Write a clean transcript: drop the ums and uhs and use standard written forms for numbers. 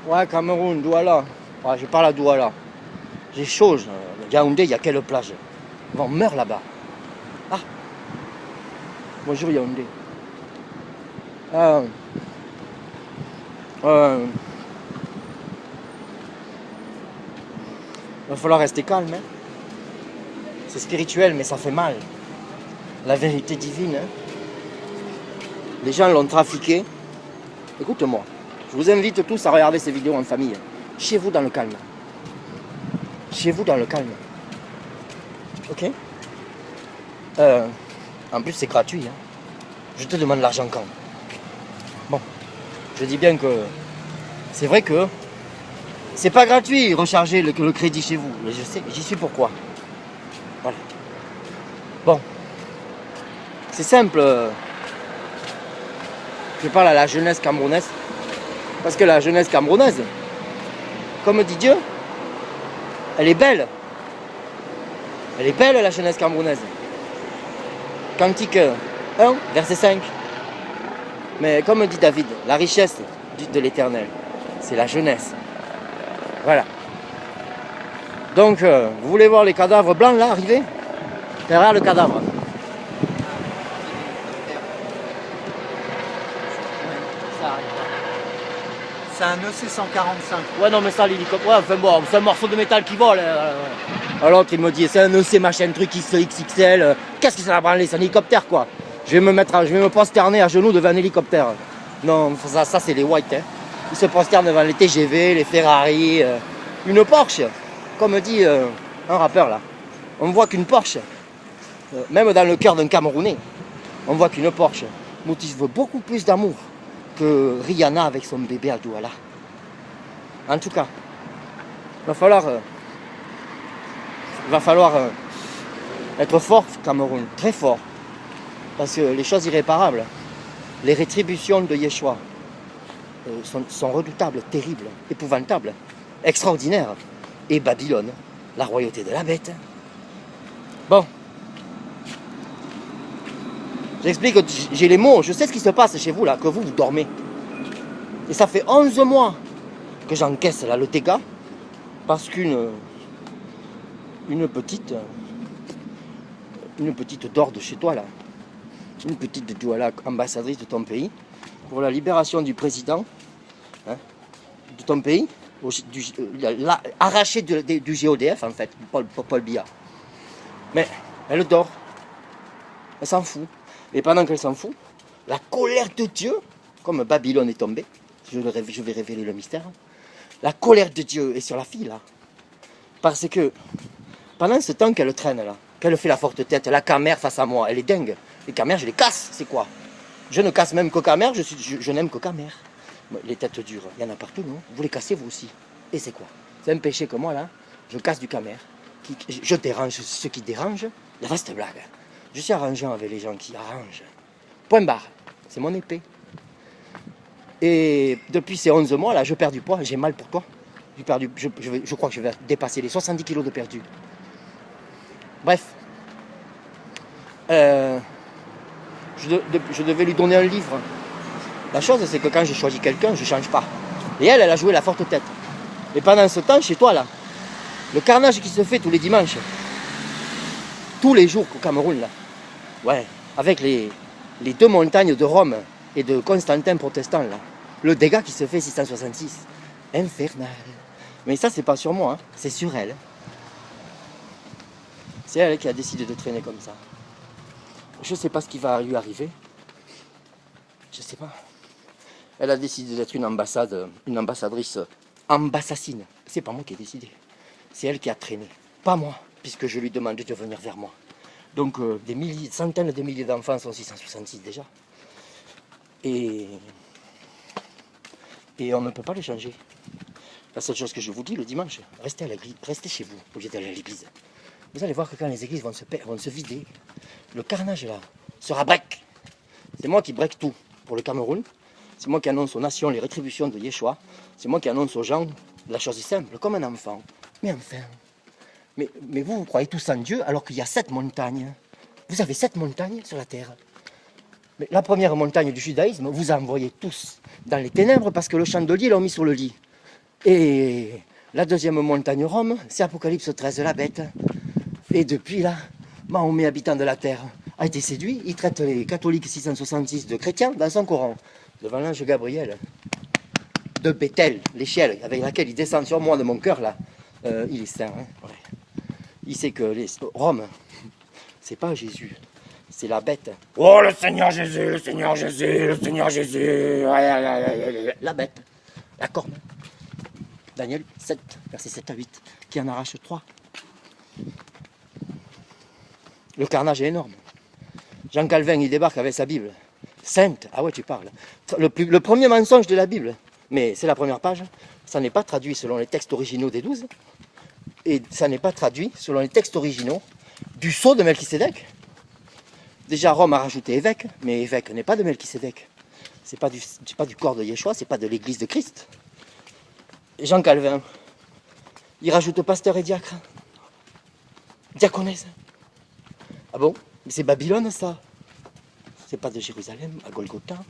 Ouais, Cameroun, Douala. Ouais, je parle à Douala. J'ai chaud. Yaoundé, il y a quelle plage? On meurt là-bas. Ah, bonjour Yaoundé. Euh, va falloir rester calme. Hein. C'est spirituel, mais ça fait mal. La vérité divine. Hein. Les gens l'ont trafiqué. Écoute-moi. Je vous invite tous à regarder ces vidéos en famille. Chez vous dans le calme. Chez vous dans le calme. Ok? En plus, c'est gratuit. Hein. Je te demande l'argent quand? Bon, je dis bien que c'est vrai que c'est pas gratuit recharger le crédit chez vous. Mais je sais, j'y suis pourquoi. Voilà. Bon, c'est simple. Je parle à la jeunesse camerounaise. Parce que la jeunesse camerounaise, comme dit Dieu, elle est belle. Elle est belle la jeunesse camerounaise. Cantique 1, verset 5. Mais comme dit David, la richesse de l'Éternel, c'est la jeunesse. Voilà. Donc, vous voulez voir les cadavres blancs là arriver? Derrière le cadavre. C'est un EC145. Ouais, non, mais ça, l'hélicoptère. Ouais, enfin bon, c'est un morceau de métal qui vole. Alors, il me dit, c'est un EC machin truc XXL. Qu'est-ce que ça va branler? C'est un hélicoptère quoi. Je vais me prosterner à genoux devant un hélicoptère. Non, ça c'est les whites. Hein. Ils se prosternent devant les TGV, les Ferrari, une Porsche. Comme dit un rappeur là. On voit qu'une Porsche, même dans le cœur d'un Camerounais, on voit qu'une Porsche motive beaucoup plus d'amour que Rihanna avec son bébé à Douala. En tout cas, il va falloir être fort, Cameroun, très fort. Parce que les choses irréparables, les rétributions de Yeshua sont redoutables, terribles, épouvantables, extraordinaires. Et Babylone, la royauté de la bête. Bon. J'explique, j'ai les mots, je sais ce qui se passe chez vous là, que vous dormez. Et ça fait 11 mois que j'encaisse là le dégât parce qu'une petite dort de chez toi là, une petite de Douala, ambassadrice de ton pays, pour la libération du président hein, de ton pays, arraché du GODF en fait, Paul Biya. Mais elle dort, elle s'en fout. Et pendant qu'elle s'en fout, la colère de Dieu, comme Babylone est tombée, je vais révéler le mystère, la colère de Dieu est sur la fille là. Parce que pendant ce temps qu'elle traîne là, qu'elle fait la forte tête, la camère face à moi, elle est dingue. Les camères, je les casse, c'est quoi? Je ne casse même que camère, je n'aime que camère. Les têtes dures, il y en a partout, non? Vous les cassez vous aussi. Et c'est quoi? C'est un péché que moi là, je casse du camère. Je dérange ceux qui dérangent, le reste blague. Je suis arrangeant avec les gens qui arrangent. Point barre, c'est mon épée. Et depuis ces 11 mois là, je perds du poids, j'ai mal pour toi. Je crois que je vais dépasser les 70 kilos de perdu. Bref. Je devais lui donner un livre. La chose, c'est que quand j'ai choisi quelqu'un, je ne change pas. Et elle a joué la forte tête. Et pendant ce temps, chez toi, là, le carnage qui se fait tous les dimanches, tous les jours au Cameroun, là, ouais, avec les 2 montagnes de Rome et de Constantin protestant, là, le dégât qui se fait 666, infernal. Mais ça, c'est pas sur moi, hein, c'est sur elle. C'est elle qui a décidé de traîner comme ça. Je ne sais pas ce qui va lui arriver. Je ne sais pas. Elle a décidé d'être une ambassadrice ambassassine. C'est pas moi qui ai décidé. C'est elle qui a traîné. Pas moi, puisque je lui demandais de venir vers moi. Donc des centaines de milliers d'enfants sont 666 déjà. Et on ne peut pas les changer. La seule chose que je vous dis le dimanche, restez à l'église, restez chez vous au lieu d'aller à l'église. Vous allez voir que quand les églises vont se vider, le carnage là sera break. C'est moi qui break tout pour le Cameroun. C'est moi qui annonce aux nations les rétributions de Yeshua. C'est moi qui annonce aux gens la chose est simple, comme un enfant. Mais enfin, mais vous croyez tous en Dieu alors qu'il y a 7 montagnes. Vous avez 7 montagnes sur la terre. Mais la première montagne du judaïsme, vous envoyez tous dans les ténèbres parce que le chandelier l'a mis sur le lit. Et la deuxième montagne Rome, c'est Apocalypse 13, la bête. Et depuis là, Mahomet, habitant de la terre, a été séduit. Il traite les catholiques 666 de chrétiens dans son Coran, devant l'ange Gabriel, de Bethel, l'échelle avec laquelle il descend sur moi de mon cœur là. Il est saint, hein, ouais. Il sait que Rome, c'est pas Jésus, c'est la bête. Oh le Seigneur Jésus, le Seigneur Jésus, le Seigneur Jésus, la bête, la corne. Daniel 7, versets 7 à 8, qui en arrache 3. Le carnage est énorme. Jean Calvin, il débarque avec sa Bible. Sainte, ah ouais, tu parles. Le premier mensonge de la Bible, mais c'est la première page, ça n'est pas traduit selon les textes originaux des 12, et ça n'est pas traduit selon les textes originaux du sceau de Melchisédek. Déjà, Rome a rajouté évêque, mais évêque n'est pas de Melchisédek. C'est pas du corps de Yeshua, c'est pas de l'église de Christ. Jean Calvin, il rajoute pasteur et diacre. Diaconesse. Ah bon? Mais c'est Babylone ça. C'est pas de Jérusalem, à Golgotha.